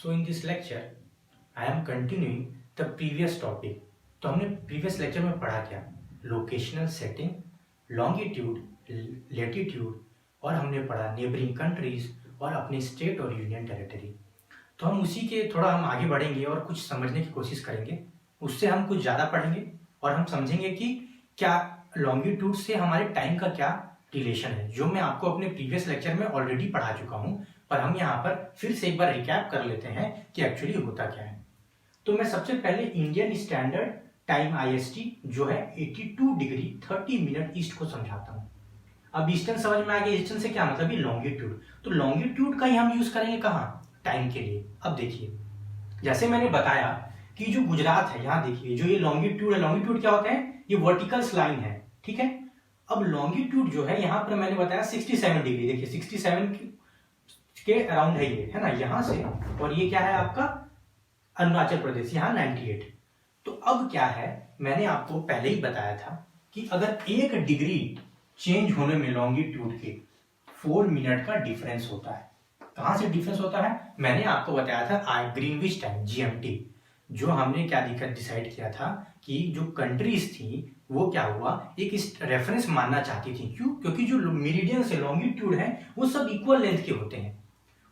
So in this lecture, I am continuing the previous topic. तो हमने previous lecture में पढ़ा क्या? लोकेशनल सेटिंग, लॉन्गिट्यूड, लेटीट्यूड और हमने पढ़ा नेबरिंग कंट्रीज और अपने स्टेट और यूनियन टेरिटरी। तो हम उसी के थोड़ा हम आगे बढ़ेंगे और कुछ समझने की कोशिश करेंगे। उससे हम कुछ ज़्यादा पढ़ेंगे और हम समझेंगे कि क्या लॉन्गिट्यूड से हमारे टाइम का क्या रिलेशन है, जो मैं आपको अपने प्रीवियस लेक्चर में ऑलरेडी पढ़ा चुका हूँ, पर हम यहाँ पर फिर से एक बार रिकैप कर लेते हैं कि एक्चुअली होता क्या है। तो मैं सबसे पहले इंडियन स्टैंडर्ड टाइम IST जो है 82 डिग्री 30 मिनट ईस्ट को समझाता हूँ। अब ईस्टर्न समझ में आ गया, ईस्टर्न से क्या मतलब है? लॉन्गिट्यूड। तो लॉन्गिट्यूड का ही हम यूज करेंगे कहाँ? टाइम के लिए। अब देखिए, जैसे मैंने बताया कि जो गुजरात है, यहाँ देखिए जो ये लॉन्गिट्यूड है, लॉन्गिट्यूड क्या होता है? ये वर्टिकल लाइन है, ठीक है। अब लॉन्गिट्यूड जो है यहाँ पर मैंने बताया 67 डिग्री, देखिए 67 के अराउंड है ये, है ना, यहाँ से, और ये क्या है आपका अरुणाचल प्रदेश, यहाँ 98। तो अब क्या है, मैंने आपको पहले ही बताया था कि अगर 1 डिग्री चेंज होने में लॉन्गिट्यूड के 4 मिनट का डिफरेंस होता है। कहां से डिफरेंस होता है? मैंने आपको बताया था ग्रीनविच टाइम, GMT, जो हमने क्या डिसाइड किया था कि जो कंट्रीज थी वो क्या हुआ, एक रेफरेंस मानना चाहती थी। क्यों? क्योंकि जो मेरिडियन से लॉन्गिट्यूड है वो सब इक्वल लेंथ के होते हैं।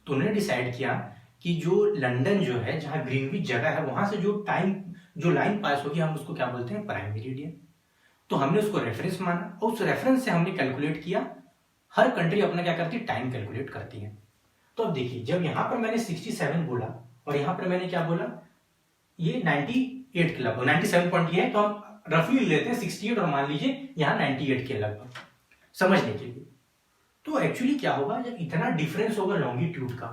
तो उन्होंने डिसाइड किया कि जो लंदन जो है, जहां ग्रीनविच जगह है, वहां से जो टाइम जो लाइन पास होगी हम उसको क्या बोलते हैं? Prime meridian. तो हमने उसको रेफरेंस माना और उस रेफरेंस से हमने कैलकुलेट किया। हर कंट्री अपना क्या करती है? टाइम कैलकुलेट करती है। तो अब देखिए, जब यहां पर मैंने 67 बोला और यहां पर मैंने क्या बोला, ये 98 के लगभग, 97 पॉइंट ये है, तो हम रफली लेते हैं 68 और मान लीजिए यहाँ 98 के लगभग, समझने के लिए। तो एक्चुअली क्या होगा, जब इतना डिफरेंस होगा लॉन्गिट्यूड का,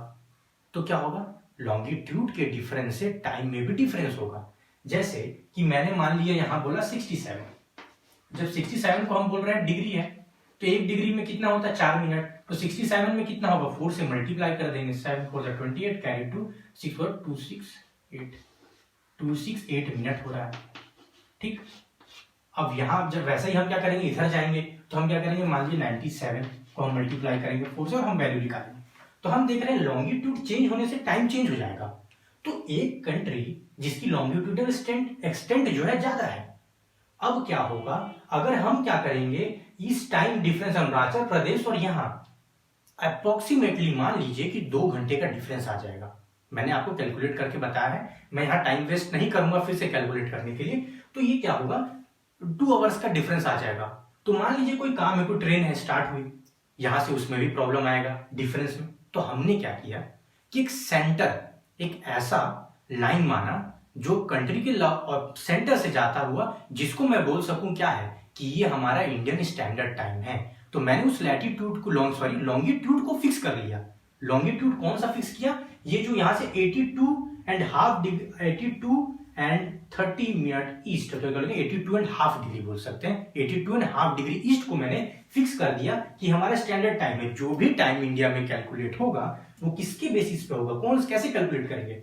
तो क्या होगा, लॉन्गिट्यूड के डिफरेंस से टाइम में भी डिफरेंस होगा। जैसे कि मैंने मान लिया यहां बोला 67, जब 67 को हम बोल रहे हैं डिग्री है, तो 1 डिग्री में कितना होता है? 4 मिनट। तो 67 में कितना होगा? 4 से मल्टीप्लाई कर देंगे, 7 4 28 कैरी 2 6 4 268 मिनट हो रहा है, ठीक। अब यहां जब वैसे ही हम क्या करेंगे, इधर जाएंगे तो हम क्या करेंगे, मान लीजिए 97 को हम मल्टीप्लाई करेंगे 4 से और हम वैल्यू निकालेंगे। तो हम देख रहे हैं लॉन्गिट्यूड चेंज होने से टाइम चेंज हो जाएगा। तो एक कंट्री जिसकी लॉन्गिट्यूडल एक्सटेंट जो है ज्यादा है, अब क्या होगा, अगर हम क्या करेंगे, इस टाइम डिफरेंस अरुणाचल प्रदेश और यहां अप्रोक्सीमेटली मान लीजिए कि 2 घंटे का डिफरेंस आ जाएगा। मैंने आपको कैलकुलेट करके बताया है, मैं यहां टाइम वेस्ट नहीं करूंगा फिर से कैलकुलेट करने के लिए। तो ये क्या होगा, 2 आवर्स का डिफरेंस आ जाएगा। तो मान लीजिए कोई काम है, कोई ट्रेन है स्टार्ट हुई, यहां से उसमें भी प्रॉब्लम आएगा डिफरेंस में। तो हमने क्या किया कि एक सेंटर, एक ऐसा लाइन माना जो कंट्री के सेंटर से जाता हुआ, जिसको मैं बोल सकूं क्या है कि ये हमारा इंडियन स्टैंडर्ड टाइम है। तो मैंने उस लैटिट्यूड को लॉन्गिट्यूड को फिक्स कर लिया। लॉन्गिट्यूड कौन सा फिक्स किया? ये जो यहां से 82 and 30 minute east, 82 and half degree बोल सकते हैं, 82 एंड हाफ डिग्री ईस्ट को मैंने फिक्स कर दिया कि हमारा स्टैंडर्ड टाइम है। जो भी टाइम इंडिया में कैलकुलेट होगा वो किसके बेसिस पे होगा, कौन कैसे कैलकुलेट करेंगे,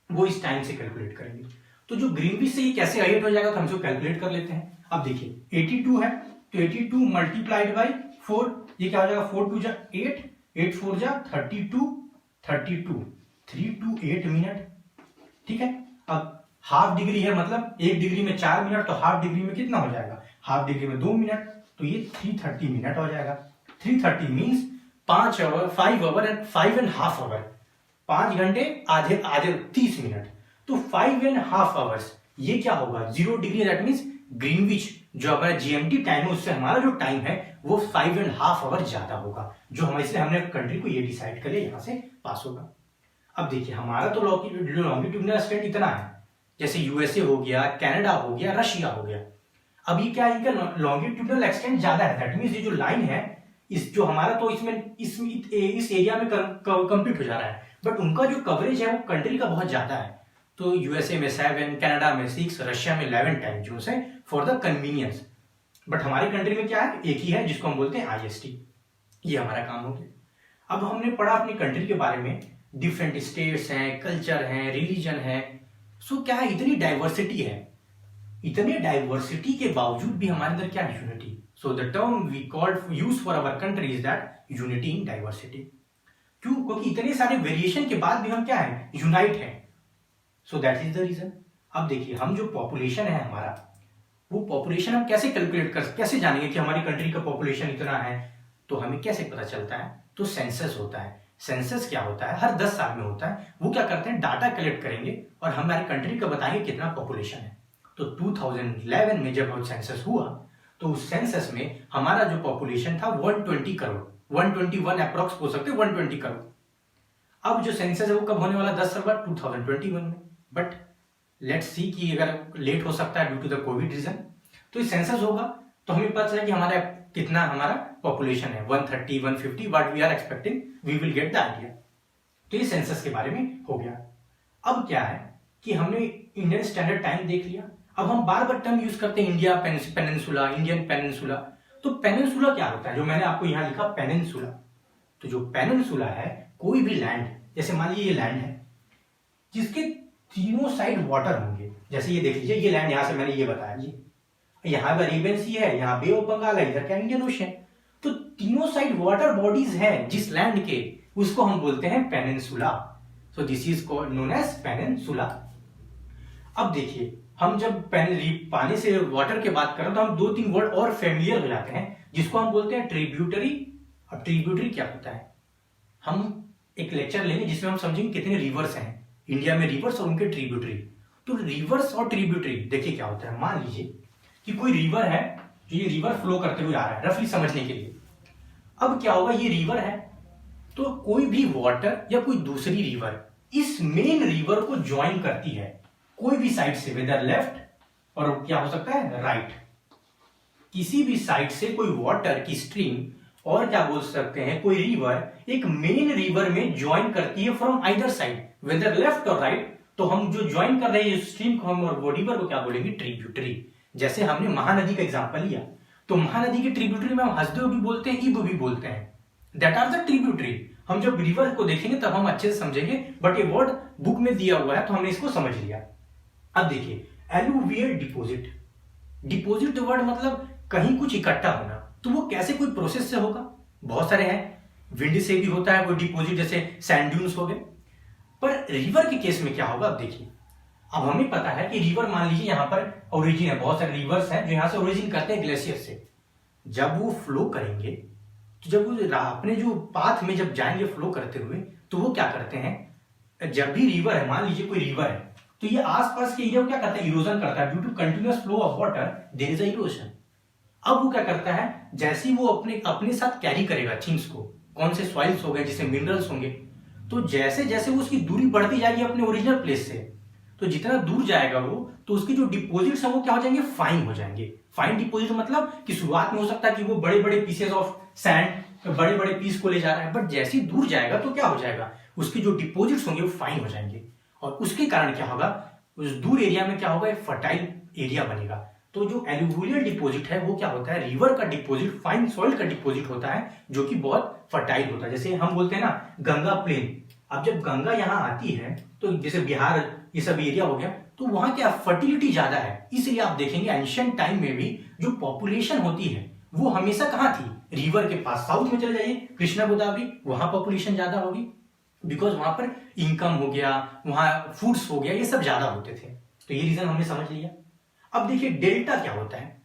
वो इस टाइम से कैलकुलेट करेंगे। तो जो ग्रीनविच से ये कैसे हाइट हो जाएगा, तो हम इसको कैलकुलेट कर लेते हैं। अब देखिए 82 है, तो 82 मल्टीप्लाइड बाई 4, ये क्या हो जाएगा, 4 2 जा 8, 8 4 जा 32, 328 मिनट, ठीक है। अब हाफ डिग्री है, मतलब 1 डिग्री में 4 मिनट, तो हाफ डिग्री में कितना हो जाएगा, हाफ डिग्री में 2 मिनट, तो ये 330 मिनट हो जाएगा। 330 means 5 hour, 5 hour and 5 and half hour, 5 घंटे आधे आधे 30 मिनट। तो 5 एंड हाफ आवर्स, ये क्या होगा, 0 डिग्री, दैट मीन्स ग्रीनविच जो हमारा GMT टाइम है उससे हमारा जो टाइम है वो 5 एंड हाफ आवर ज्यादा होगा, जो हमारे, इसलिए हमने कंट्री को ये डिसाइड कर लिया यहां से पास होगा। अब देखिए हमारा तो लॉन्गिट्यूडनल एक्सटेंट इतना है, जैसे USA हो गया, कनाडा हो गया, रशिया हो गया। अब ये क्या है, इनका लॉन्गिट्यूडनल एक्सटेंट ज्यादा है, दैट मींस ये जो लाइन है, इस जो हमारा तो इसमें इस एरिया में कंप्लीट हो जा रहा है, बट उनका जो कवरेज है वो कंट्री का बहुत ज्यादा है। तो USA में 7, कनाडा में 6, रशिया में 11 टाइम जोन्स है फॉर द कन्वीनियंस। बट हमारी कंट्री में क्या है, एक ही है जिसको हम बोलते हैं IST। ये हमारा काम हो गया। अब हमने पढ़ा अपनी कंट्री के बारे में, डिफरेंट स्टेट्स हैं, कल्चर हैं, रिलीजन है। सो क्या है, इतनी डाइवर्सिटी है, इतने डाइवर्सिटी के बावजूद भी हमारे अंदर क्या है, unity. So the term we called use for our country is that unity in diversity. क्यों? क्योंकि इतने सारे वेरिएशन के बाद भी हम क्या है, यूनाइट है। So that is the reason. अब देखिए, हम जो पॉपुलेशन है हमारा, वो पॉपुलेशन हम कैसे कैलकुलेट कैसे जानेंगे कि हमारी कंट्री का पॉपुलेशन इतना है? तो हमें कैसे पता चलता है? तो सेंसस होता है। सेंसस क्या होता है? हर 10 साल में होता है। वो क्या करते हैं, डाटा कलेक्ट करेंगे और हमारी कंट्री का बताएंगे कितना पॉपुलेशन है। तो 2011 में जब सेंसस हुआ, तो उस सेंसस में हमारा जो पॉपुलेशन था 120 करोड़, 121 अप्रॉक्स हो सकते 120 करोड़। अब जो सेंसस है वो कब होने वाला? 10 साल बाद, 2021 में। बट लेट्स सी कि अगर लेट हो सकता है due to the COVID reason. तो ये सेंसस होगा तो हमें पता चला कि हमारा कितना हमारा पॉपुलेशन है, 130, 150, what we are expecting, we will get the idea. तो ये सेंसस के बारे में हो गया। अब क्या है कि हमने इंडियन स्टैंडर्ड टाइम देख लिया। अब हम बार बार टर्म यूज करते हैं, इंडिया पेनिनसुला, इंडियन पेनिनसुला। तो पेनिनसुला क्या होता है? जो मैंने आपको यहां लिखा पेनिनसुला। तो जो पेनिनसुला है, कोई भी लैंड, जैसे मान लीजिए ये लैंड है जिसके तीनों साइड वाटर होंगे। जैसे ये देख लीजिए, ये लैंड, यहां से मैंने ये बताया जी, यहाँ पर अरेबियन सी है, यहाँ बे ऑफ बंगाल है, इधर क्या इंडियन ओशन। तो तीनों साइड वाटर बॉडीज हैं जिस लैंड के, उसको हम बोलते हैं peninsula. So this is called known as peninsula. अब देखिए, हम जब पानी से वाटर की बात करें तो हम 2-3 वर्ड और फेमिलियर हो जाते हैं, जिसको हम बोलते हैं ट्रिब्यूटरी। अब ट्रिब्यूटरी क्या होता है? हम एक लेक्चर लेंगे जिसमें हम समझेंगे कितने रिवर्स हैं इंडिया में, रिवर्स और उनके ट्रिब्यूटरी। तो रिवर्स और ट्रिब्यूटरी देखिए क्या होता है। मान लीजिए कि कोई रिवर है, जो ये रिवर फ्लो करते हुए आ रहा है, रफली समझने के लिए। अब क्या होगा, ये रिवर है, तो कोई भी वाटर या कोई दूसरी रिवर इस मेन रिवर को ज्वाइन करती है कोई भी साइड से, वेदर लेफ्ट और क्या हो सकता है राइट। किसी भी साइड से कोई वाटर की स्ट्रीम और क्या बोल सकते हैं कोई रिवर एक मेन रिवर में ज्वाइन करती है from either side, whether left और राइट। तो हम जो ज्वाइन कर रहे हैं स्ट्रीम को, हम और वो रिवर को क्या बोलेंगे? ट्रिब्यूटरी। जैसे हमने महानदी का एग्जांपल लिया, तो महानदी के ट्रिब्यूटरी में हम हसदेव भी बोलते हैं, इब भी बोलते हैं, दैट आर द ट्रिब्यूटरी। हम जब रिवर को देखेंगे तब हम अच्छे से समझेंगे, बट ये वर्ड बुक में दिया हुआ है तो हमने इसको समझ लिया। अब देखिए, एलुवियल डिपोजिट। डिपोजिट वर्ड मतलब कहीं कुछ इकट्ठा होना। तो वो कैसे, कोई प्रोसेस से होगा? बहुत सारे हैं, विंड से भी होता है कोई डिपोजिट, जैसे सैंड ड्यून्स हो गए। पर रिवर के केस में क्या होगा? अब देखिए, अब हमें पता है कि रिवर, मान लीजिए यहां पर ओरिजिन है, बहुत सारे रिवर्स हैं जो यहां से ओरिजिन करते हैं ग्लेशियर से। जब वो फ्लो करेंगे, तो जब वो अपने जो पाथ में जब जाएंगे फ्लो करते हुए, तो वो क्या करते हैं, जब भी रिवर है, मान लीजिए कोई रिवर है, तो ये आसपास के एरिया को क्या करता है? इरोजन करता है। Due to continuous flow of water there is a erosion. अब वो क्या करता है, जैसे ही वो अपने साथ कैरी करेगा थिंग्स को, कौन से सॉइल्स हो गए, जैसे मिनरल्स होंगे, तो जैसे जैसे वो उसकी दूरी बढ़ती जाएगी अपने ओरिजिनल प्लेस से, तो जितना दूर जाएगा वो, तो उसके जो डिपोजिट्स हैं वो क्या हो जाएंगे? फाइन हो जाएंगे। फाइन डिपोजिट मतलब कि शुरुआत में हो सकता है कि वो बड़े बड़े पीसेस ऑफ सैंड, बड़े बड़े पीस को ले जा रहा है, बट जैसे ही दूर जाएगा तो क्या हो जाएगा? उसके जो डिपोजिट्स होंगे वो फाइन हो जाएंगे। और उसके कारण क्या होगा? उस दूर एरिया में क्या होगा? एक फर्टाइल एरिया बनेगा। तो जो एलुवियल डिपोजिट है वो क्या होता है? रिवर का डिपोजिट, फाइन सॉइल का डिपोजिट होता है, जो कि बहुत फर्टाइल होता है। जैसे हम बोलते हैं ना गंगा प्लेन। अब जब गंगा यहाँ आती है, तो जैसे बिहार ये सब एरिया हो गया, तो वहां क्या फर्टिलिटी ज्यादा है। इसलिए आप देखेंगे एंशिएंट टाइम में भी जो पॉपुलेशन होती है वो हमेशा कहाँ थी? रिवर के पास। साउथ में चले जाइए, कृष्णा गोदावरी, वहां पॉपुलेशन ज्यादा होगी, बिकॉज वहां पर इनकम हो गया, वहां फूड्स हो गया, ये सब ज्यादा होते थे। तो ये रीजन हमने समझ लिया। अब देखिए डेल्टा क्या होता है।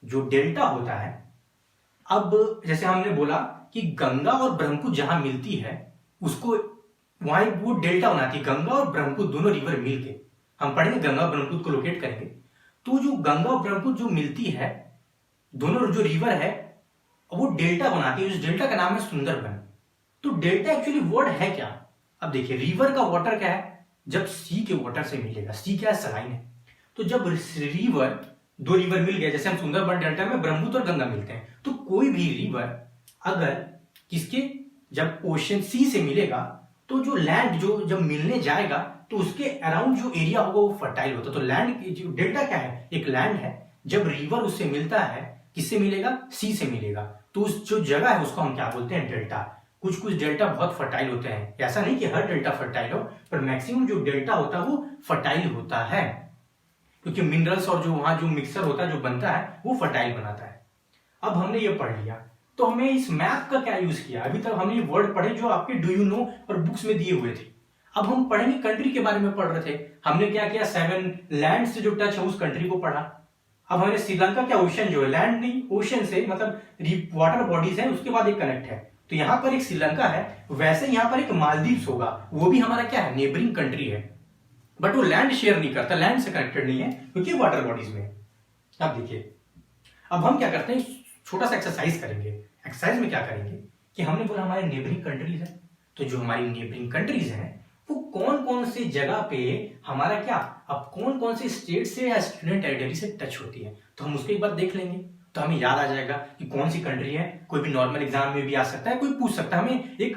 जो डेल्टा होता है, अब जैसे हमने बोला कि गंगा और ब्रह्मपुत्र जहां मिलती है उसको वहां वो डेल्टा बनाती है। गंगा और ब्रह्मपुत्र दोनों रिवर मिलके, हम पढ़ेंगे गंगा और ब्रह्मपुत्र को लोकेट करेंगे, तो जो गंगा और ब्रह्मपुत्र जो मिलती है, दोनों जो रिवर है वो डेल्टा बनाती है। उस डेल्टा का नाम है सुंदरबन। तो डेल्टा एक्चुअली वर्ड है क्या? अब देखिए, रिवर का वाटर क्या है? जब सी के वाटर से मिलेगा, सी क्या है? सलाइन है। तो जब रिवर, दो रिवर मिल गए, जैसे हम सुंदरबन डेल्टा में ब्रह्मपुत्र और गंगा मिलते हैं, तो कोई भी रिवर अगर किसके, जब ओशन सी से मिलेगा, तो जो लैंड जो जब मिलने जाएगा तो उसके अराउंड जो एरिया होगा वो फर्टाइल होता है। तो लैंड जो डेल्टा क्या है? एक लैंड है, जब रिवर उससे मिलता है, किससे मिलेगा? सी से मिलेगा, तो उस जो जगह है उसको हम क्या बोलते हैं? डेल्टा। कुछ कुछ डेल्टा बहुत फर्टाइल होते हैं, ऐसा नहीं कि हर डेल्टा फर्टाइल हो, पर मैक्सिमम जो डेल्टा होता है वो फर्टाइल होता है, क्योंकि मिनरल्स और जो वहां जो मिक्सर होता है जो बनता है वो फर्टाइल बनाता है। अब हमने ये पढ़ लिया तो हमें इस मैप का क्या यूज किया, अभी तक हमने ये वर्ड पढ़े जो आपके डू यू नो और बुक्स में दिए हुए थे। अब हम पढ़ेंगे कंट्री के बारे में पढ़ रहे थे, हमने क्या किया 7 लैंड से जो टच है उस कंट्री को पढ़ा। अब हमने श्रीलंका क्या ओशन जो है, लैंड नहीं ओशन से मतलब वाटर बॉडीज है उसके बाद एक कनेक्ट है, तो यहां पर एक श्रीलंका है, वैसे यहां पर एक मालदीव्स होगा, वो भी हमारा क्या है नेबरिंग कंट्री है, बट वो लैंड शेयर नहीं करता, लैंड से कनेक्टेड नहीं है क्योंकि वाटर बॉडीज में। अब देखिए अब हम क्या करते हैं, छोटा सा एक्सरसाइज करेंगे। एक्सरसाइज में क्या करेंगे कि हमने बोला हमारे नेबरिंग कंट्रीज है, तो जो हमारी नेबरिंग कंट्रीज हैं वो कौन कौन से जगह पे हमारा क्या, अब कौन कौन से स्टेट से या यूनियन टेरिटरी से टच होती है, तो हम उसको एक बार देख लेंगे तो हमें याद आ जाएगा कि कौन सी कंट्री है। कोई भी नॉर्मल एग्जाम में भी आ सकता है, कोई पूछ सकता है, हमें एक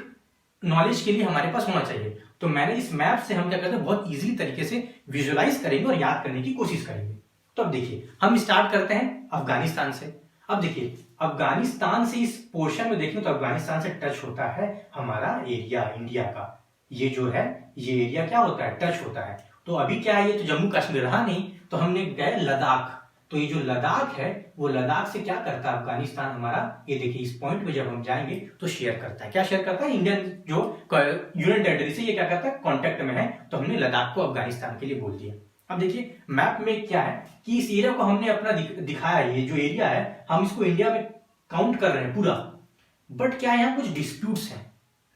नॉलेज के लिए हमारे पास होना चाहिए। तो मैंने इस मैप से हम क्या करते हैं बहुत इजीली तरीके से विजुअलाइज करेंगे और याद करने की कोशिश करेंगे। तो अब देखिए हम स्टार्ट करते हैं अफगानिस्तान से। अब देखिए अफगानिस्तान से इस पोर्शन में देखें तो अफगानिस्तान से टच होता है हमारा एरिया इंडिया का, ये जो है ये एरिया क्या होता है टच होता है। तो अभी क्या है, ये तो जम्मू कश्मीर रहा नहीं, तो हमने गए लद्दाख, तो ये जो लद्दाख है वो लद्दाख से क्या करता है अफगानिस्तान हमारा, ये देखिए इस पॉइंट पे जब हम जाएंगे तो शेयर करता है, क्या शेयर करता है इंडियन जो यूनियन टेरिटरी से ये क्या करता है कॉन्टेक्ट में है, तो हमने लद्दाख को अफगानिस्तान के लिए बोल दिया। अब देखिए मैप में क्या है कि इस एरिया को हमने अपना दिखाया, ये जो एरिया है हम इसको इंडिया में काउंट कर रहे हैं पूरा, बट क्या है यहाँ कुछ डिस्प्यूट्स हैं।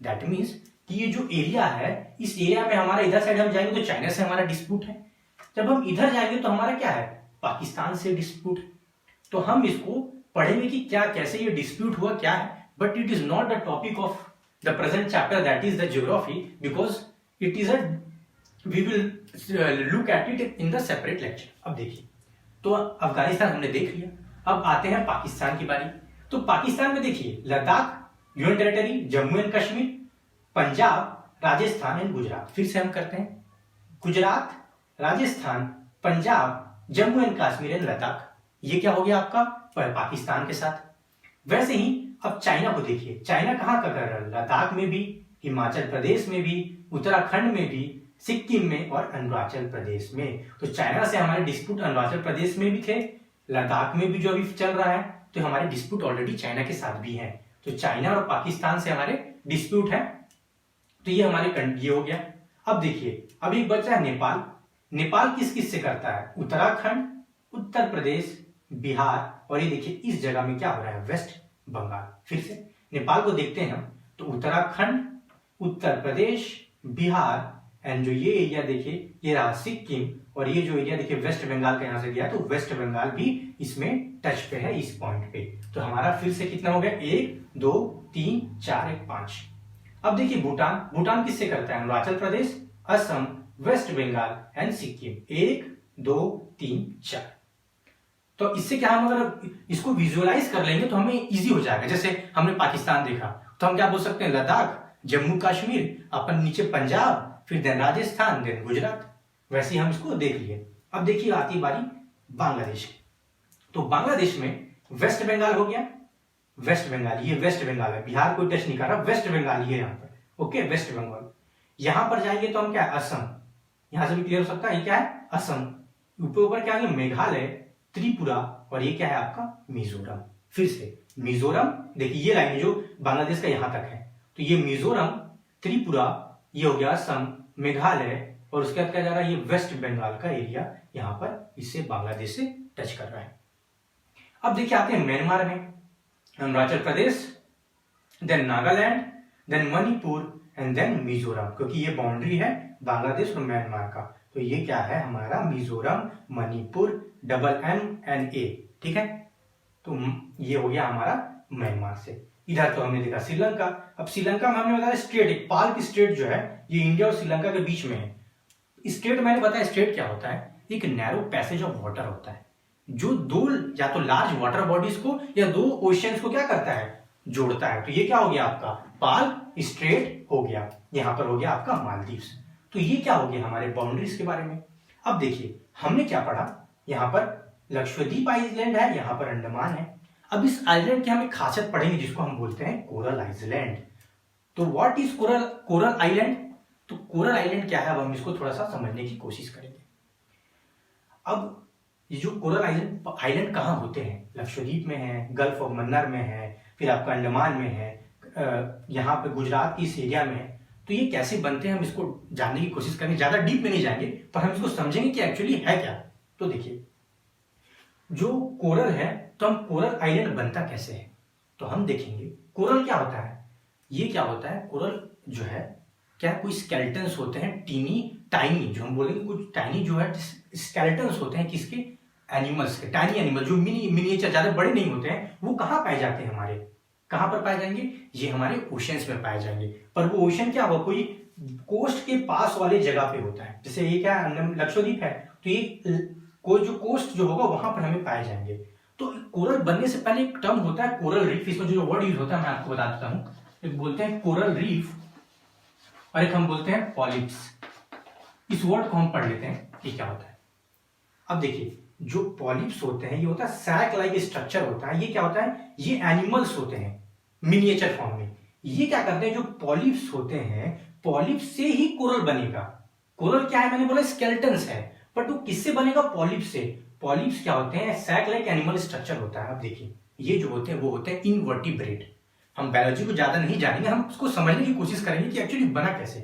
दैट मीन्स कि ये जो एरिया है इस एरिया में हमारा इधर साइड हम जाएंगे तो चाइना से हमारा डिस्प्यूट है, जब हम इधर जाएंगे तो हमारा क्या है पाकिस्तान से डिस्प्यूट है। तो हम इसको पढ़ेंगे कि क्या कैसे ये डिस्प्यूट हुआ क्या है, but it is not the topic of the present chapter that is the geography, because it is a we will look at it in the separate lecture. अब देखिए तो अफगानिस्तान हमने देख लिया, अब आते हैं पाकिस्तान की बारी। तो पाकिस्तान में देखिए Ladakh union territory, Jammu and Kashmir, Punjab, Rajasthan and Gujarat. फिर से हम करते हैं गुजरात, राजस्थान, पंजाब, जम्मू एंड कश्मीर एंड लद्दाख, ये क्या हो गया आपका पाकिस्तान के साथ। वैसे ही अब चाइना को देखिए, चाइना कहां का कर रहा है, लद्दाख में भी, हिमाचल प्रदेश में भी, उत्तराखंड में भी, सिक्किम में और अरुणाचल प्रदेश में। तो चाइना से हमारे डिस्प्यूट अरुणाचल प्रदेश में भी थे, लद्दाख में भी जो अभी चल रहा है, तो हमारे डिस्प्यूट ऑलरेडी चाइना के साथ भी है। तो चाइना और पाकिस्तान से हमारे डिस्प्यूट है, तो ये हमारे ये हो गया। अब देखिए अब एक बचा है नेपाल। नेपाल किस किस से करता है, उत्तराखंड, उत्तर प्रदेश, बिहार और ये देखिए इस जगह में क्या हो रहा है वेस्ट बंगाल। फिर से नेपाल को देखते हैं हम, तो उत्तराखंड, उत्तर प्रदेश, बिहार एंड जो ये एरिया देखिए ये रहा सिक्किम, और ये जो एरिया देखिए वेस्ट बंगाल का यहां से गया, तो वेस्ट बंगाल भी इसमें टच पे है इस पॉइंट पे। तो हमारा फिर से कितना हो गया 1 2 3 4 1 5। अब देखिए भूटान, भूटान किससे करता है, अरुणाचल प्रदेश, असम, वेस्ट बंगाल एंड सिक्किम, 1 2 3 4। तो इससे क्या हम अगर इसको विजुअलाइज कर लेंगे तो हमें इजी हो जाएगा। जैसे हमने पाकिस्तान देखा तो हम क्या बोल सकते हैं लद्दाख, जम्मू कश्मीर, अपन नीचे पंजाब, फिर देन राजस्थान, देन गुजरात, वैसे ही हम इसको देख लिए। अब देखिए आती बारी बांग्लादेश की। तो बांग्लादेश में वेस्ट बंगाल हो गया, वेस्ट बंगाल, ये वेस्ट बंगाल है, बिहार कोई टच नहीं कर रहा, वेस्ट बंगाल ये यहाँ पर, ओके वेस्ट बंगाल। यहां पर जाएंगे तो हम क्या है असम, यहां से भी क्लियर हो सकता है, ये क्या है असम, ऊपर क्या है मेघालय, त्रिपुरा और ये क्या है आपका मिजोरम। फिर से मिजोरम, देखिए ये लाइन जो बांग्लादेश का यहां तक है, तो ये मिजोरम, त्रिपुरा, ये हो गया असम, मेघालय और उसके बाद क्या जा रहा है ये वेस्ट बंगाल का एरिया, यहां पर इससे बांग्लादेश से टच कर रहा है। अब देखिए आते हैं म्यांमार में, Arunachal Pradesh, then Nagaland, then Manipur and then Mizoram, क्योंकि ये बाउंड्री है बांग्लादेश और म्यांमार का, तो ये क्या है हमारा Mizoram, Manipur, double M and A, ठीक है। तो ये हो गया हमारा म्यांमार से। इधर तो हमने देखा श्रीलंका। अब श्रीलंका में हमने बताया स्टेट, एक पार्क स्टेट जो है ये इंडिया और श्रीलंका के बीच में है। स्टेट मैंने बताया स्टेट क्या होता है, एक नैरो पैसेज ऑफ वाटर होता है जो दो या तो लार्ज वाटर बॉडीज को या दो ओशियंस को क्या करता है जोड़ता है। तो ये क्या हो गया आपका पार्क स्ट्रेट हो गया, यहां पर हो गया आपका मालदीव्स। तो ये क्या हो गया हमारे बाउंड्रीज के बारे में। अब देखिए हमने क्या पढ़ा, यहां पर लक्षद्वीप आइलैंड है, यहां पर अंडमान है। अब इस आइलैंड की हम एक खासियत पढ़ेंगे जिसको हम बोलते हैं कोरल आइलैंड। तो व्हाट इज कोरल आइलैंड, तो कोरल आइलैंड क्या है अब हम इसको थोड़ा सा समझने की कोशिश करेंगे। अब ये जो कोरल आइलैंड कहाँ होते हैं, लक्षद्वीप में है, गल्फ ऑफ मन्नार में है, फिर आपका अंडमान में है, यहाँ पे गुजरात की इस एरिया में है। तो ये कैसे बनते हैं हम इसको जानने की कोशिश करेंगे, ज्यादा डीप में नहीं जाएंगे पर हम इसको समझेंगे कि एक्चुअली है क्या। तो देखिए, जो कोरल है, तो हम कोरल आइलैंड बनता कैसे है तो हम देखेंगे। कोरल क्या होता है, ये क्या होता है, कोरल जो है क्या कोई स्केलेटन्स होते हैं, टीनी टाइनी, जो हम बोलेंगे कुछ टाइनी जो है स्केलेटन्स होते हैं किसके, एनिमल्स के, टाइनी एनिमल जो मिनिएचर ज्यादा बड़े नहीं होते हैं। वो कहाँ पाए जाते हैं, हमारे कहाँ पर पाए जाएंगे, ये हमारे ओशंस में पाए जाएंगे। पर वो ओशन क्या होगा, कोई कोस्ट के पास वाले जगह पे होता है। जैसे ये क्या लक्षद्वीप है, तो ये कोई जो कोस्ट जो होगा वहां पर हमें पाए जाएंगे। तो कोरल बनने से पहले एक टर्म होता है कोरल रीफ। इसमें जो वर्ड यूज होता है मैं आपको बता देता हूं। एक बोलते हैं कोरल रीफ और एक हम बोलते हैं पॉलिप्स। इस वर्ड को हम पढ़ लेते हैं, ये क्या होता है। अब देखिए, जो पॉलिप्स होते हैं, ये होता है सैक लाइक स्ट्रक्चर होता है। ये क्या होता है, ये एनिमल्स होते हैं मिनिएचर फॉर्म में। ये क्या करते हैं, जो पॉलिप्स होते हैं, पॉलिप्स से ही कोरल बनेगा। कोरल क्या है, मैंने बोला स्केलेटन्स है, बट वो किससे बनेगा, पॉलिप्स से। पॉलिप्स क्या होते हैं, सैक लाइक एनिमल स्ट्रक्चर होता है। अब देखिए, ये जो होते हैं वो होते हैं इनवर्टिब्रेट। हम बायोलॉजी को ज्यादा नहीं जानेंगे, हम उसको समझने की कोशिश करेंगे कि एक्चुअली बना कैसे।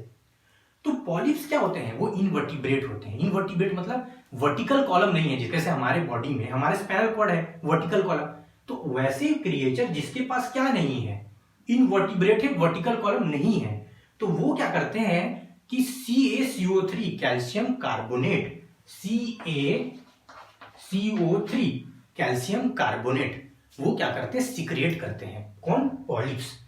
तो पॉलिप्स क्या होते हैं, वो इनवर्टिब्रेट होते हैं। इनवर्टिब्रेट मतलब वर्टिकल कॉलम नहीं है, जैसे हमारे बॉडी में हमारे स्पाइनल कॉर्ड है वर्टिकल कॉलम। तो वैसे क्रिएचर जिसके पास क्या नहीं है, इनवर्टिब्रेट है, वर्टिकल कॉलम नहीं है। तो वो क्या करते हैं कि CaCO3 calcium carbonate, CaCO3 calcium carbonate वो क्या करते हैं, सिक्रिएट करते हैं। कौन, पॉलिप्स।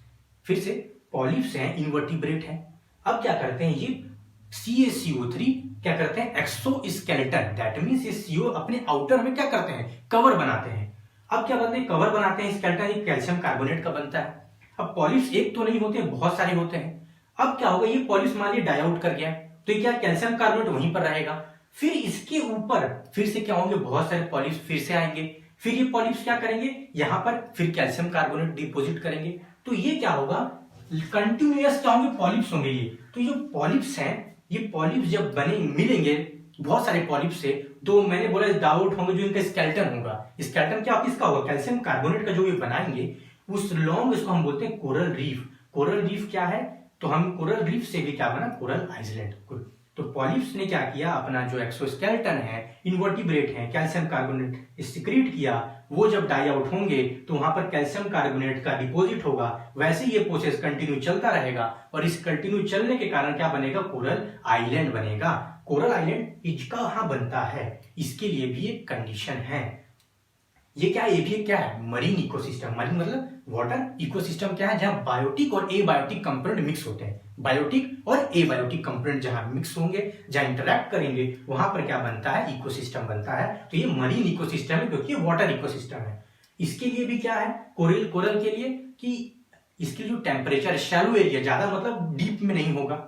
फिर से पॉलिप्स हैं, इनवर्टिब्रेट हैं। अब क्या करते हैं, ये CaCO3 क्या करते हैं, एक्सोस्केलेटन, दैट मींस ये CO अपने आउटर में क्या करते हैं, कवर बनाते हैं। अब क्या बनते हैं, कवर बनाते हैं, स्केलेटन ये कैल्शियम कार्बोनेट का बनता है। अब पॉलिप्स एक तो नहीं होते हैं, बहुत सारे होते हैं। अब क्या होगा, ये पॉलिप्स मान लीजिए डाई आउट कर गया, तो ये क्या कैल्शियम कार्बोनेट वहीं पर रहेगा। फिर इसके ऊपर फिर से क्या होंगे, बहुत सारे पॉलिप्स फिर से आएंगे। फिर ये पॉलिप्स क्या करेंगे, यहां पर फिर कैल्शियम कार्बोनेट डिपोजिट करेंगे। तो ये क्या होगा, कंटिन्यूअस क्या होंगे, पॉलिप्स होंगे ये। तो ये जो पॉलिप्स हैं, ये पॉलिप्स जब बने मिलेंगे बहुत सारे पॉलिप्स से, तो मैंने बोला डाउट होंगे, जो इनका स्केलेटन होगा। स्केलेटन क्या किसका होगा, कैल्शियम कार्बोनेट का जो ये बनाएंगे, उस लॉन्ग इसको हम बोलते हैं कोरल रीफ। कोरल रीफ क्या है, तो हम कोरल रीफ से भी क्या बना, कोरल आइलैंड। तो पॉलिप्स ने क्या किया, अपना जो एक्सोस्केलेटन है, इनवर्टिब्रेट है, कैल्शियम कार्बोनेट सिक्रीट किया। वो जब डाई आउट होंगे तो वहां पर कैल्शियम कार्बोनेट का डिपॉजिट होगा। वैसे ये प्रोसेस कंटिन्यू चलता रहेगा और इस कंटिन्यू चलने के कारण क्या बनेगा, कोरल आइलैंड बनेगा। कोरल आइलैंड कहाँ बनता है, इसके लिए भी एक कंडीशन है। ये क्या है, ये भी क्या है, मरीन इकोसिस्टम। मरीन मतलब वाटर, इकोसिस्टम क्या है, जहां बायोटिक और एबायोटिक कंपोनेंट मिक्स होते हैं। बायोटिक और एबायोटिक कंपोनेंट जहां मिक्स होंगे, जहां इंटरैक्ट करेंगे, वहां पर क्या बनता है, इकोसिस्टम बनता है। तो ये मरीन इकोसिस्टम है, क्योंकि वाटर इकोसिस्टम है। इसके लिए भी क्या है, कोरल के लिए कि इसके जो टेम्परेचर शैलो एरिया, ज्यादा मतलब डीप में नहीं होगा।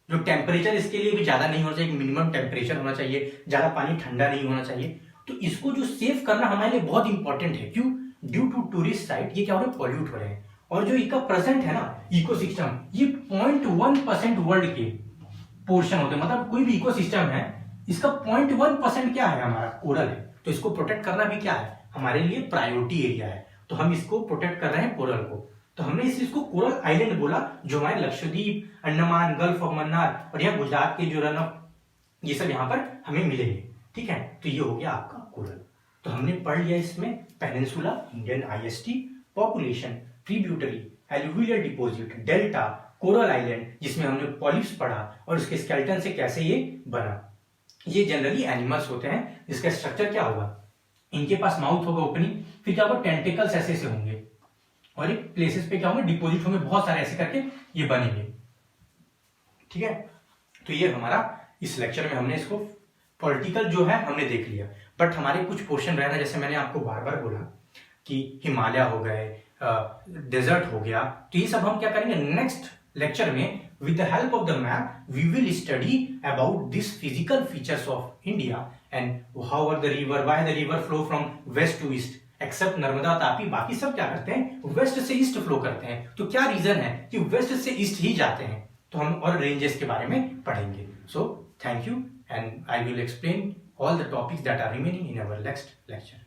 जो टेम्परेचर इसके लिए भी ज्यादा नहीं होना चाहिए, मिनिमम टेम्परेचर होना चाहिए, ज्यादा पानी ठंडा नहीं होना चाहिए। तो इसको जो सेव करना हमारे लिए बहुत इंपॉर्टेंट है। क्यों, ड्यू टू टूरिस्ट साइट ये क्या हो रहे हैं, पॉल्यूट हो रहे हैं। और जो इसका प्रेजेंट है ना इकोसिस्टम, ये 0.1% वर्ल्ड के पोर्शन होते हैं। मतलब कोई भी इकोसिस्टम है, इसका 0.1% क्या है, हमारा कोरल है। तो इसको प्रोटेक्ट करना भी क्या है, हमारे लिए प्रायोरिटी एरिया है। तो हम इसको प्रोटेक्ट कर रहे हैं, कोरल को। तो हमने इस चीज को कोरल आइलैंड बोला, जो हमारे लक्षद्वीप, अंडमान, गल्फ ऑफ मन्नार और यहाँ गुजरात के जो रन ऑफ, ये सब यहाँ पर हमें मिलेंगे। ठीक है, तो ये हो गया आपका कोरल। तो हमने पढ़ लिया इसमें peninsula, Indian IST, population, tributary, alluvial deposit, delta, coral island, जिसमें हमने पॉलिप्स पढ़ा और उसके स्केलेटन से कैसे ये बना। ये जनरली एनिमल्स होते हैं, इसका स्ट्रक्चर क्या होगा, इनके पास माउथ होगा ओपनिंग, फिर क्या होगा, टेंटिकल्स ऐसे से होंगे और एक प्लेसेस पे क्या होंगे, डिपॉजिट होंगे, बहुत सारे ऐसे करके ये बनेंगे। ठीक है, तो ये हमारा इस लेक्चर में हमने इसको पॉलिटिकल जो है हमने देख लिया। बट हमारे कुछ क्वेश्चन रहना, जैसे मैंने आपको बार बार बोला कि हिमालय हो गए, डेजर्ट हो गया, तो ये सब हम क्या करेंगे नेक्स्ट लेक्चर में। With the help of the map we will study about this physical features of India and how are the river, why the river flow from west to east, except Narmada Tapi, बाकी सब क्या करते हैं, waste से east flow करते हैं। तो क्या रीजन है कि वेस्ट से ईस्ट ही जाते हैं। तो हम और रेंजेस के बारे में पढ़ेंगे। So thank you, and I will explain all the topics that are remaining in our next lecture.